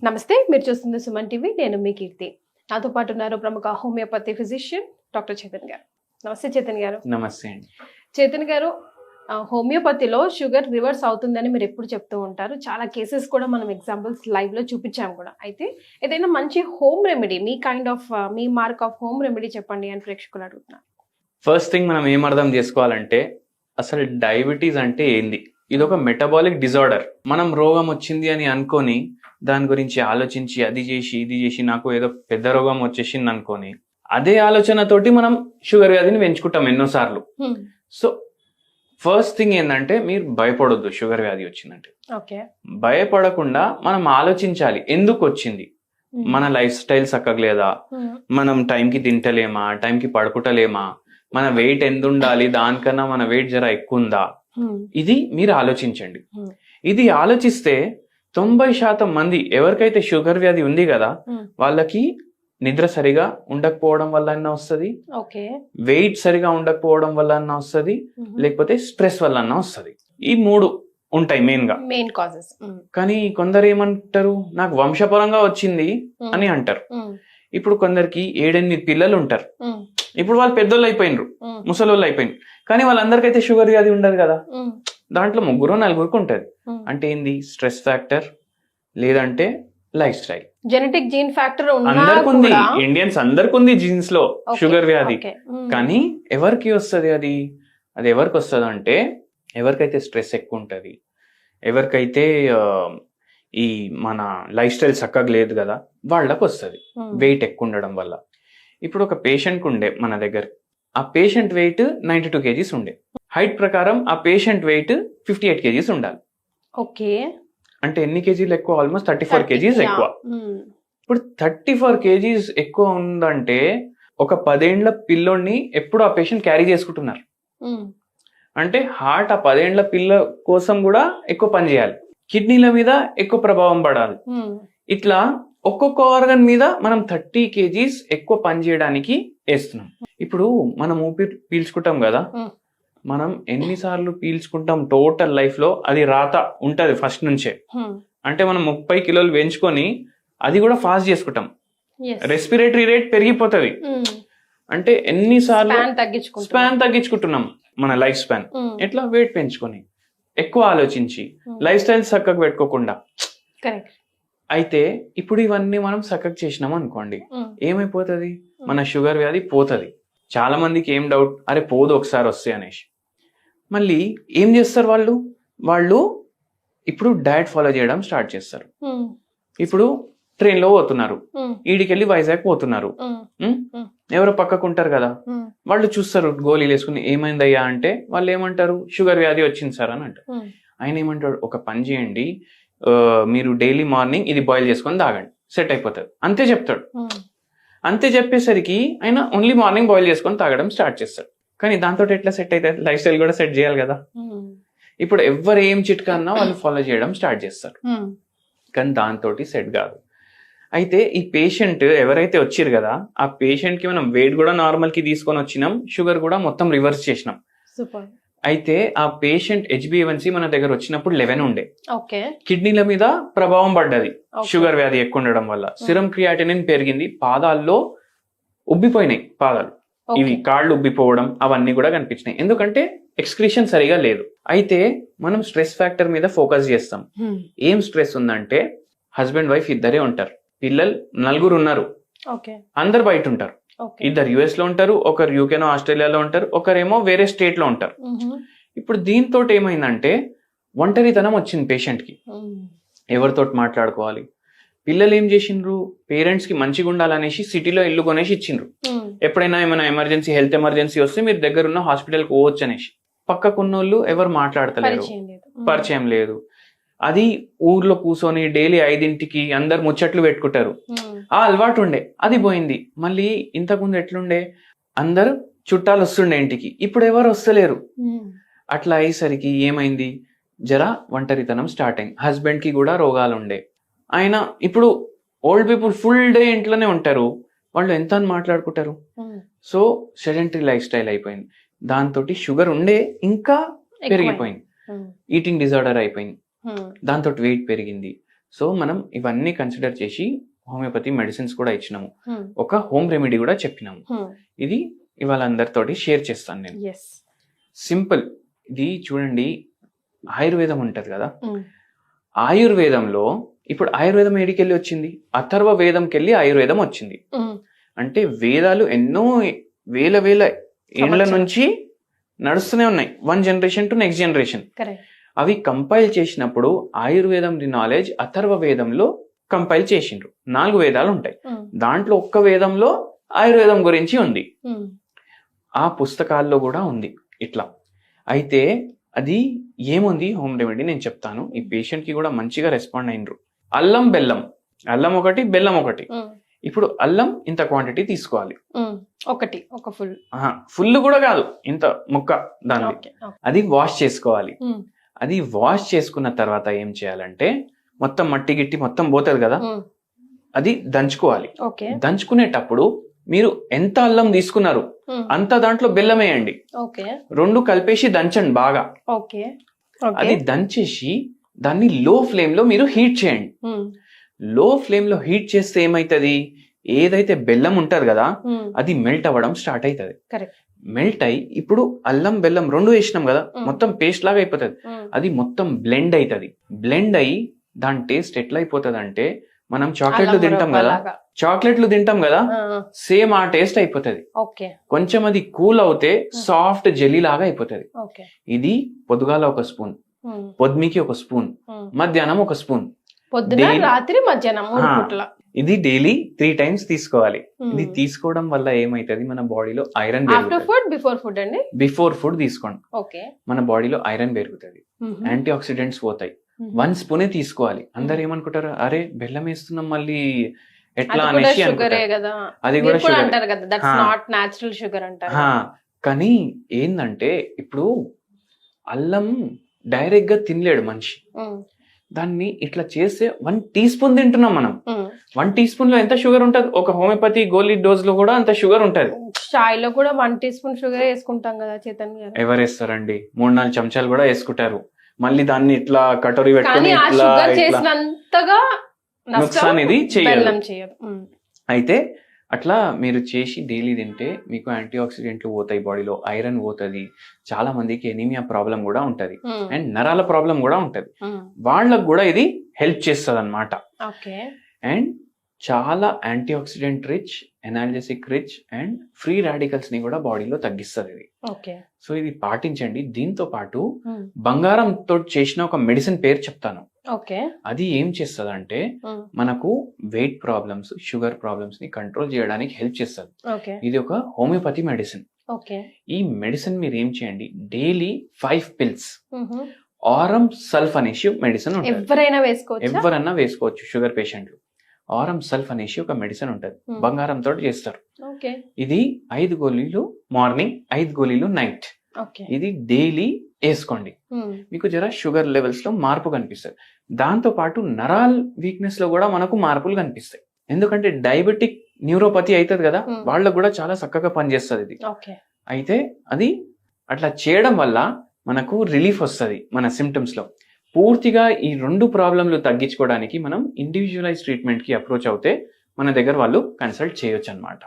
నమస్తే, మీరు చూస్తుంది సుమన్ టీవీ. నేను మీ కీర్తి. నాతో పాటు ఉన్నారు ప్రముఖ హోమియోపతి ఫిజిషియన్ డాక్టర్ చేతన్ గారు. నమస్తే చేతన్ గారు. నమస్తే అండి. చేతన్ గారు, హోమియోపతిలో షుగర్ రివర్స్ అవుతుందని మీరు ఎప్పుడు చెప్తూ ఉంటారు. చాలా కేసెస్ కూడా మనం ఎగ్జాంపుల్స్ లైవ్ లో చూపించాం కూడా. అయితే ఏదైనా మంచి home remedy, me mark of home remedy చెప్పండి అని ప్రేక్షకులు అడుగుతున్నారు. ఫస్ట్ థింగ్ మనం ఏం అర్థం చేసుకోవాలంటే అసలు డయాబెటీస్ అంటే ఏంది? ఇది ఒక మెటబాలిక్ డిజార్డర్. మనం రోగం వచ్చింది అని అనుకొని దాని గురించి ఆలోచించి అది చేసి ఇది చేసి నాకు ఏదో పెద్ద రోగం వచ్చేసింది అనుకొని అదే ఆలోచనతోటి మనం షుగర్ వ్యాధిని పెంచుకుంటాం ఎన్నోసార్లు. సో ఫస్ట్ థింగ్ ఏంటంటే మీరు భయపడొద్దు. షుగర్ వ్యాధి వచ్చిందంటే భయపడకుండా మనం ఆలోచించాలి ఎందుకు వచ్చింది. మన లైఫ్ స్టైల్ చక్కగలేదా, మనం టైంకి తింటలేమా, టైంకి పడుకుంటలేమా, మన వెయిట్ ఎంత ఉండాలి, దానికన్నా మన వెయిట్ జర ఎక్కువ ఉందా, ఇది మీరు ఆలోచించండి. ఇది ఆలోచిస్తే 90% మంది ఎవరికైతే షుగర్ వ్యాధి ఉంది కదా వాళ్ళకి నిద్ర సరిగా ఉండకపోవడం వల్ల అన్నా వస్తుంది, వెయిట్ సరిగా ఉండకపోవడం వల్ల అన్నా వస్తుంది, లేకపోతే స్ట్రెస్ వల్ల అన్నా వస్తుంది. ఈ 3 ఉంటాయి మెయిన్ కాజెస్. కానీ కొందరు ఏమంటారు, నాకు వంశపరంగా వచ్చింది అని అంటారు. ఇప్పుడు కొందరికి 7-8 పిల్లలు ఉంటారు. ఇప్పుడు వాళ్ళు పెద్దోళ్ళు అయిపోయినరు, ముసలోళ్ళు అయిపోయినారు. కానీ వాళ్ళందరికైతే షుగర్ వ్యాధి ఉండదు కదా. దాంట్లో 3-4 ఉంటది. అంటే ఏంది? స్ట్రెస్ ఫ్యాక్టర్, లేదంటే life style. Genetic gene factor అందరికి ఉంది. ఇండియన్స్ అందరికి ఉంది జీన్స్ లో షుగర్ వ్యాధి. కానీ ఎవరికి వస్తుంది అది ఎవరికి వస్తుంది అంటే ఎవరికైతే స్ట్రెస్ ఎక్కువ ఉంటది, ఎవరికైతే ఈ మన లైఫ్ స్టైల్ చక్కగా లేదు కదా వాళ్ళకి వస్తుంది. వెయిట్ ఎక్కువ ఉండడం వల్ల. ఇప్పుడు ఒక పేషెంట్ ఉండే మన దగ్గర, ఆ పేషెంట్ వెయిట్ 92 kgs ఉండే. హైట్ ప్రకారం ఆ పేషెంట్ వెయిట్ 58 kgs ఉండాలి. ఓకే, అంటే ఎన్ని కేజీలు ఎక్కువ? ఆల్మోస్ట్ 34 kgs ఎక్కువ. ఇప్పుడు 34 kgs ఎక్కువ ఉందంటే ఒక 10 ఏళ్ల పిల్లోడిని ఎప్పుడు ఆ పేషెంట్ క్యారీ చేసుకుంటున్నారు. అంటే హార్ట్ ఆ 10 ఏళ్ల పిల్ల కోసం కూడా ఎక్కువ పని చేయాలి, కిడ్నీల మీద ఎక్కువ ప్రభావం పడాలి. ఇట్లా ఒక్కొక్క ఆర్గన్ మీద మనం 30 kgs ఎక్కువ పని చేయడానికి వేస్తున్నాం. ఇప్పుడు మనం ఊపిరి పీల్చుకుంటాం కదా, మనం ఎన్నిసార్లు పీల్చుకుంటాం టోటల్ లైఫ్ లో అది రాత ఉంటది ఫస్ట్ నుంచే. అంటే మనం 30 కిలోలు పెంచుకొని అది కూడా ఫాస్ట్ చేసుకుంటాం, రెస్పిరేటరీ రేట్ పెరిగిపోతుంది. అంటే ఎన్నిసార్లు స్పాన్ తగ్గించుకుంటున్నాం మన లైఫ్ స్పాన్. ఎట్లా? వెయిట్ పెంచుకొని, ఎక్కువ ఆలోచించి, లైఫ్ స్టైల్ చక్కగా పెట్టుకోకుండా. అయితే ఇప్పుడు ఇవన్నీ మనం చక్కగా చేసినాం అనుకోండి, ఏమైపోతుంది? మన షుగర్ వ్యాధి పోతుంది. చాలా మందికి ఏం డౌట్, అరే పోదు ఒకసారి వస్తే అనేసి. మళ్ళీ ఏం చేస్తారు వాళ్ళు ఇప్పుడు డయట్ ఫాలో చేయడం స్టార్ట్ చేస్తారు. ఇప్పుడు ట్రైన్ లో పోతున్నారు, ఈడికెళ్ళి వైజాగ్ పోతున్నారు. ఎవరో పక్కకు ఉంటారు కదా, వాళ్ళు చూస్తారు గోళీలు వేసుకుని, ఏమైందయ్యా అంటే వాళ్ళు ఏమంటారు, షుగర్ వ్యాధి వచ్చింది సార్ అని అంటారు. ఆయన ఏమంటాడు, ఒక పని చేయండి, మీరు డైలీ మార్నింగ్ ఇది బాయిల్ చేసుకొని తాగండి, సెట్ అయిపోతుంది, అంతే చెప్తాడు. అంతే చెప్పేసరికి ఆయన ఓన్లీ మార్నింగ్ బాయిల్ చేసుకొని తాగడం స్టార్ట్ చేస్తాడు. కానీ దాంతో ఎట్లా సెట్ అవుతుంది? లైఫ్ స్టైల్ కూడా సెట్ చేయాలి కదా. ఇప్పుడు ఎవరు ఏం చిట్కా అన్నా వాళ్ళు ఫాలో చేయడం స్టార్ట్ చేస్తారు, కానీ దాంతో సెట్ కాదు. అయితే ఈ పేషెంట్ ఎవరైతే వచ్చిరు కదా, ఆ పేషెంట్ కి మనం వెయిట్ కూడా నార్మల్ కి తీసుకొని వచ్చినాం, షుగర్ కూడా మొత్తం రివర్స్ చేసినాం. అయితే ఆ పేషెంట్ HbA1c మన దగ్గర వచ్చినప్పుడు 11 ఉండే. కిడ్నీల మీద ప్రభావం పడ్డది షుగర్ వ్యాధి ఎక్కువ ఉండడం వల్ల. సిరం క్రియాటినిన్ పెరిగింది, పాదాల్లో ఉబ్బిపోయినాయి పాదాలు, ఇవి కాళ్ళు ఉబ్బిపోవడం అవన్నీ కూడా కనిపించినాయి. ఎందుకంటే ఎక్స్క్రీషన్ సరిగా లేదు. అయితే మనం స్ట్రెస్ ఫ్యాక్టర్ మీద ఫోకస్ చేస్తాం. ఏం స్ట్రెస్ ఉందంటే, హస్బెండ్ వైఫ్ ఇద్దరే ఉంటారు, పిల్లలు 4 ఉన్నారు, అందరు బయట ఉంటారు. ఇద్దరు US లో ఉంటారు, ఒకరు యూకేనో ఆస్ట్రేలియాలో ఉంటారు, ఒకరేమో వేరే స్టేట్ లో ఉంటారు. ఇప్పుడు దీంతో ఏమైందంటే ఒంటరితనం వచ్చింది పేషెంట్ కి. ఎవరితో మాట్లాడుకోవాలి? పిల్లలు ఏం చేసిండ్రు, పేరెంట్స్ కి మంచిగా ఉండాలనేసి సిటీలో ఇల్లు కొనేసి ఇచ్చిండ్రు. ఎప్పుడైనా ఏమైనా ఎమర్జెన్సీ, హెల్త్ ఎమర్జెన్సీ వస్తే మీరు దగ్గరున్న హాస్పిటల్కి పోవచ్చు అనేసి. పక్కకున్నోళ్ళు ఎవరు మాట్లాడతలేరు, పరిచయం లేదు. అది ఊర్లో కూర్చొని డైలీ 5ంటికి అందరు ముచ్చట్లు పెట్టుకుంటారు, ఆ అలవాటు ఉండే, అది పోయింది. మళ్ళీ ఇంతకుముందు ఎట్లుండే, అందరు చుట్టాలు వస్తుండే ఇంటికి, ఇప్పుడు ఎవరు వస్తలేరు. అట్లా అయ్యేసరికి ఏమైంది, జర ఒంటరితనం స్టార్ట్ అయింది. హస్బెండ్ కి కూడా రోగాలు ఉండే. ఆయన ఇప్పుడు ఓల్డ్ పీపుల్ ఫుల్ డే ఇంట్లోనే ఉంటారు, వాళ్ళు ఎంత అని మాట్లాడుకుంటారు. సో సెడెంటరీ లైఫ్ స్టైల్ అయిపోయింది. దాంతో షుగర్ ఉండే ఇంకా పెరిగిపోయింది, ఈటింగ్ డిజార్డర్ అయిపోయింది, దాంతో వెయిట్ పెరిగింది. సో మనం ఇవన్నీ కన్సిడర్ చేసి హోమియోపతి మెడిసిన్స్ కూడా ఇచ్చినాము, Hmm. ఒక హోమ్ రెమెడీ కూడా చెప్పినాము. Hmm. ఇది ఇవాళ అందరితోటి షేర్ చేస్తాను నేను. Yes. సింపుల్. ఇది చూడండి, ఆయుర్వేదం ఉంటది కదా, Hmm. ఆయుర్వేదంలో ఇప్పుడు ఆయుర్వేదం ఏడికెళ్ళి వచ్చింది? అథర్వ వేదంకి వెళ్ళి ఆయుర్వేదం వచ్చింది. Hmm. అంటే వేదాలు ఎన్నో వేల వేల ఏళ్ల సంవత్సరాలు. నుంచి నడుస్తూనే ఉన్నాయి, one generation to next generation. Correct. అవి కంపైల్ చేసినప్పుడు ఆయుర్వేదం నాలెడ్జ్ అథర్వ వేదంలో కంపైల్ చేసిండ్రు. 4 వేదాలు ఉంటాయి, Hmm. దాంట్లో ఒక్క వేదంలో ఆయుర్వేదం గురించి ఉంది, Hmm. ఆ పుస్తకాల్లో కూడా ఉంది ఇట్లా. అయితే అది ఏముంది హోమ్ రెమెడీ నేను చెప్తాను. ఈ పేషెంట్ కి కూడా మంచిగా రెస్పాండ్ అయినరు. అల్లం బెల్లం, అల్లం ఒకటి బెల్లం ఒకటి. Hmm. ఇప్పుడు అల్లం ఇంత క్వాంటిటీ తీసుకోవాలి, Hmm. ఒక ఫుల్. ఫుల్ కూడా కాదు, ఇంత ముక్క దాన్ని. ఓకే. అది వాష్ చేసుకోవాలి. Hmm. అది వాష్ చేసుకున్న తర్వాత ఏం చేయాలంటే మొత్తం మట్టి గిట్టి మొత్తం పోతుంది కదా, Hmm. అది దంచుకోవాలి. ఓకే. దంచుకునేటప్పుడు మీరు ఎంత అల్లం తీసుకున్నారు Hmm. అంత దాంట్లో బెల్లం వేయండి, ఓకే. 2 కలిపేసి దంచండి బాగా. ఓకే. అది దంచేసి దాన్ని లో ఫ్లేమ్ లో మీరు హీట్ చేయండి. Hmm. లో ఫ్లేమ్ లో హీట్ చేస్తే ఏమైతుంది, ఏదైతే బెల్లం ఉంటది కదా Hmm. అది మెల్ట్ అవ్వడం స్టార్ట్ అవుతుంది. Correct. మెల్ట్ అయ్యి ఇప్పుడు అల్లం బెల్లం 2 వేసినాం కదా, Hmm. మొత్తం పేస్ట్ లాగా అయిపోతుంది. Hmm. అది మొత్తం బ్లెండ్ అవుతుంది. బ్లెండ్ అయ్యి దాని టేస్ట్ ఎట్లా అయిపోతుంది అంటే, మనం చాక్లెట్లు అల్లం తింటాం కదా, మురబ్బలాగా. చాక్లెట్లు తింటాం కదా, Ah. సేమ్ ఆ టేస్ట్ అయిపోతుంది. ఓకే. కొంచెం అది కూల్ అవుతే సాఫ్ట్ జెల్లీ లాగా అయిపోతుంది. ఓకే. ఇది పొద్దుగాల 1 స్పూన్, Hmm. పొద్దుమికి 1 spoon, Hmm. మధ్యాహ్నం 1 స్పూన్. పొద్దున Daily- రాత్రి మధ్యాహ్నం 3 Ah. పూట్ల. ఇది డైలీ 3 times తీసుకోవాలి. Hmm. ఇది తీసుకోవడం వల్ల ఏమైతుంది, మన బాడీలో ఐరన్ ఆఫ్టర్ పెరుగుతుంది. ఫుడ్ బిఫోర్ ఫుడ్ అండి. బిఫోర్ ఫుడ్ తీసుకోండి, ఓకే. మన బాడీలో ఐరన్ పెరుగుతుంది, Mhm. యాంటీ ఆక్సిడెంట్స్ పోతాయి. Mhm. 1 స్పూనే తీసుకోవాలి. అందరు ఏమనుకుంటారు, అరే బెల్లం వేస్తున్నాం మళ్ళీ ఎట్లా అది కూడా అనేసి షుగరే అనుకుంటారు. కదా, అది మీరు కూడా కూడా sugar. అంటారు కదా, that's Ah. Not natural sugar అంటారు. హా, కానీ ఏందంటే ఇప్పుడు అల్లం డైరెక్ట్ గా తినలేడు మనిషి, Hmm. దాన్ని ఇట్లా చేస్తే 1 టీ స్పూన్ తింటున్నాం మనం. Hmm. 1 టీ స్పూన్ లో ఎంత షుగర్ ఉంటది, ఒక హోమియోపతి గోలీ డోస్ లో కూడా అంత షుగర్ ఉంటది. చాయ్లో కూడా 1 టీ స్పూన్ షుగర్ వేసుకుంటాం కదా చైతన్య గారు. ఎవరు వేస్తారండి, 3-4 చెంచాలు కూడా వేసుకుంటారు. మళ్ళీ దాన్ని ఇట్లా కటోరీ కానీ పెట్టుకొని ఆ ఇట్లా షుగర్ ఇట్లా చేసినంతగా నుక్సాన్ ఇది చేయదు. బెల్లం చేయదు. Hmm. అయితే అట్లా మీరు చేసి డైలీ తింటే మీకు యాంటీ ఆక్సిడెంట్లు పోతాయి, బాడీలో ఐరన్ పోతుంది. చాలా మందికి ఎనీమియా ప్రాబ్లం కూడా ఉంటది, Hmm. అండ్ నరాల ప్రాబ్లం కూడా ఉంటది. Hmm. వాళ్ళకు కూడా ఇది హెల్ప్ చేస్తుంది అనమాట. ఓకే. అండ్ చాలా anti oxidant rich, ఎనాల్జెసిక్ rich and free radicals ని కూడా బాడీలో తగ్గిస్తుంది ఇది. ఓకే. సో ఇది పాటించండి. దీంతో పాటు Hmm. బంగారంతో చేసిన ఒక మెడిసిన్ పేరు చెప్తాను. ఓకే. అది ఏం చేస్తుంది అంటే Hmm. మనకు వెయిట్ ప్రాబ్లమ్స్, షుగర్ ప్రాబ్లమ్స్ ని కంట్రోల్ చేయడానికి హెల్ప్ చేస్తుంది. ఓకే. ఇది ఒక హోమియోపతి మెడిసిన్. ఓకే. ఈ మెడిసిన్ మీరు ఏం చేయండి, డైలీ 5 pills Mhm. ఆరం సల్ఫ్ అనేసి మెడిసిన్ ఉంటుంది. ఎవరైనా వేసుకోవచ్చా? ఎవరన్నా వేసుకోవచ్చు, షుగర్ పేషెంట్లు. ఆరం సల్ఫ్ అనేసి ఒక మెడిసిన్ ఉంటుంది, Hmm. బంగారంతో చేస్తారు. ఓకే. ఇది 5 గోళీలు మార్నింగ్, 5 గోళీలు నైట్. ఓకే. ఇది డైలీ వేసుకోండి. Hmm. మీకు జర షుగర్ లెవెల్స్ లో మార్పు కనిపిస్తుంది. దాంతో పాటు నరాల్ వీక్నెస్ లో కూడా మనకు మార్పులు కనిపిస్తాయి. ఎందుకంటే డయాబెటిక్ న్యూరోపతి అవుతుంది కదా, Hmm. వాళ్ళకు కూడా చాలా చక్కగా పనిచేస్తుంది ఇది. ఓకే. అయితే అది అట్లా చేయడం వల్ల మనకు రిలీఫ్ వస్తుంది మన సిమ్టమ్స్ లో. పూర్తిగా ఈ 2 ప్రాబ్లంలు తగ్గించుకోవడానికి మనం ఇండివిజువలైజ్ ట్రీట్మెంట్ కి అప్రోచ్ అవుతే మన దగ్గర వాళ్ళు కన్సల్ట్ చేయొచ్చు అన్నమాట.